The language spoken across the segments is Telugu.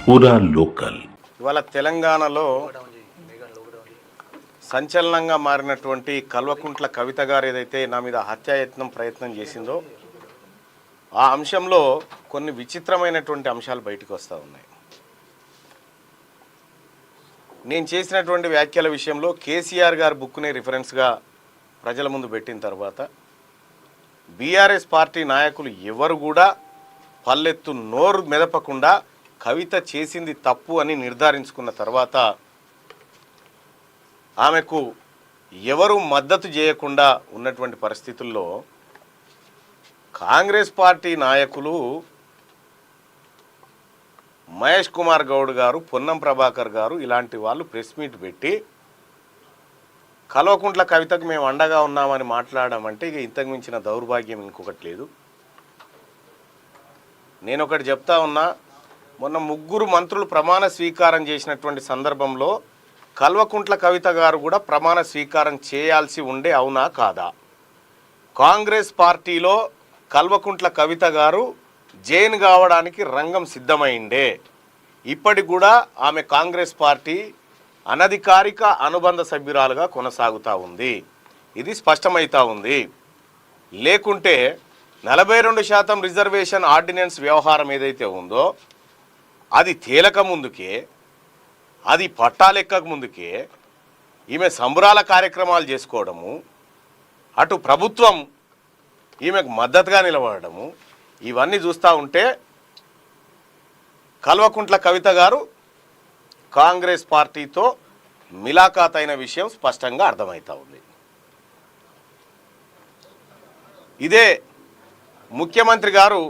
పూరా లోకల్. ఇవాళ తెలంగాణలో సంచలనంగా మారినటువంటి కల్వకుంట్ల కవిత గారు ఏదైతే నా మీద హత్యాయత్నం ప్రయత్నం చేసిందో ఆ అంశంలో కొన్ని విచిత్రమైనటువంటి అంశాలు బయటకు వస్తూ ఉన్నాయి. నేను చేసినటువంటి వ్యాఖ్యల విషయంలో కేసీఆర్ గారి బుక్ని రిఫరెన్స్గా ప్రజల ముందు పెట్టిన తర్వాత బీఆర్ఎస్ పార్టీ నాయకులు ఎవరు కూడా పల్లెత్తు నోరు మెదపకుండా కవిత చేసింది తప్పు అని నిర్ధారించుకున్న తర్వాత ఆమెకు ఎవరు మద్దతు చేయకుండా ఉన్నటువంటి పరిస్థితుల్లో కాంగ్రెస్ పార్టీ నాయకులు మహేష్ కుమార్ గౌడ్ గారు, పొన్నం ప్రభాకర్ గారు ఇలాంటి వాళ్ళు ప్రెస్ మీట్ పెట్టి కల్వకుంట్ల కవితకు మేము అండగా ఉన్నామని మాట్లాడమంటే ఇక ఇంతకు మించిన దౌర్భాగ్యం ఇంకొకటి లేదు. నేను ఒకటి చెప్తా ఉన్నా, మొన్న 3 మంత్రులు ప్రమాణ స్వీకారం చేసినటువంటి సందర్భంలో కల్వకుంట్ల కవిత గారు కూడా ప్రమాణ స్వీకారం చేయాల్సి ఉండే, అవునా కాదా? కాంగ్రెస్ పార్టీలో కల్వకుంట్ల కవిత గారు జైన్ కావడానికి రంగం సిద్ధమైండే. ఇప్పటికి కూడా ఆమె కాంగ్రెస్ పార్టీ అనధికారిక అనుబంధ సభ్యురాలుగా కొనసాగుతూ ఉంది. ఇది స్పష్టమవుతూ ఉంది. లేకుంటే 42% రిజర్వేషన్ ఆర్డినెన్స్ వ్యవహారం ఏదైతే ఉందో అది తేలక ముందుకే, అది పట్టాలెక్కక ముందుకే ఈమె సంబరాల కార్యక్రమాలు చేసుకోవడము, అటు ప్రభుత్వం ఈమెకు మద్దతుగా నిలబడము, ఇవన్నీ చూస్తూ ఉంటే కల్వకుంట్ల కవిత గారు కాంగ్రెస్ పార్టీతో మిలాఖాత్ అయిన విషయం స్పష్టంగా అర్థమవుతూ ఉంది. ఇదే ముఖ్యమంత్రి గారు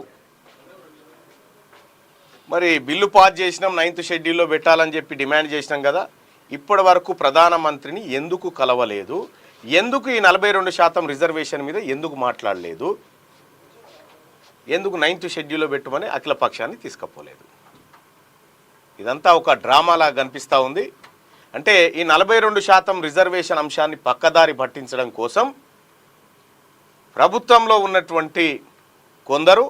మరి బిల్లు పాస్ చేసినాం, 9th షెడ్యూల్లో పెట్టాలని చెప్పి డిమాండ్ చేసినాం కదా, ఇప్పటి వరకు ప్రధానమంత్రిని ఎందుకు కలవలేదు? ఎందుకు ఈ 42% రిజర్వేషన్ మీద ఎందుకు మాట్లాడలేదు? ఎందుకు 9th షెడ్యూల్లో పెట్టమని అఖిల పక్షాన్ని తీసుకపోలేదు? ఇదంతా ఒక డ్రామాలా కనిపిస్తూ ఉంది. అంటే ఈ 42% రిజర్వేషన్ అంశాన్ని పక్కదారి పట్టించడం కోసం ప్రభుత్వంలో ఉన్నటువంటి కొందరు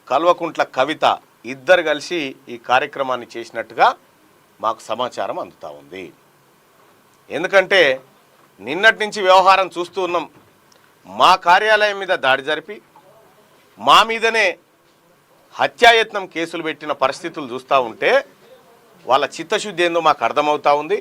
కల్వకుంట్ల కవిత ఇద్దరు కలిసి ఈ కార్యక్రమాన్ని చేసినట్టుగా మాకు సమాచారం అందుతూ ఉంది. ఎందుకంటే నిన్నటి నుంచి వ్యవహారం చూస్తూ ఉన్నాం. మా కార్యాలయం మీద దాడి జరిపి మా మీదనే హత్యాయత్నం కేసులు పెట్టిన పరిస్థితులు చూస్తూ ఉంటే వాళ్ళ చిత్తశుద్ధి ఏందో మాకు అర్థమవుతూ ఉంది.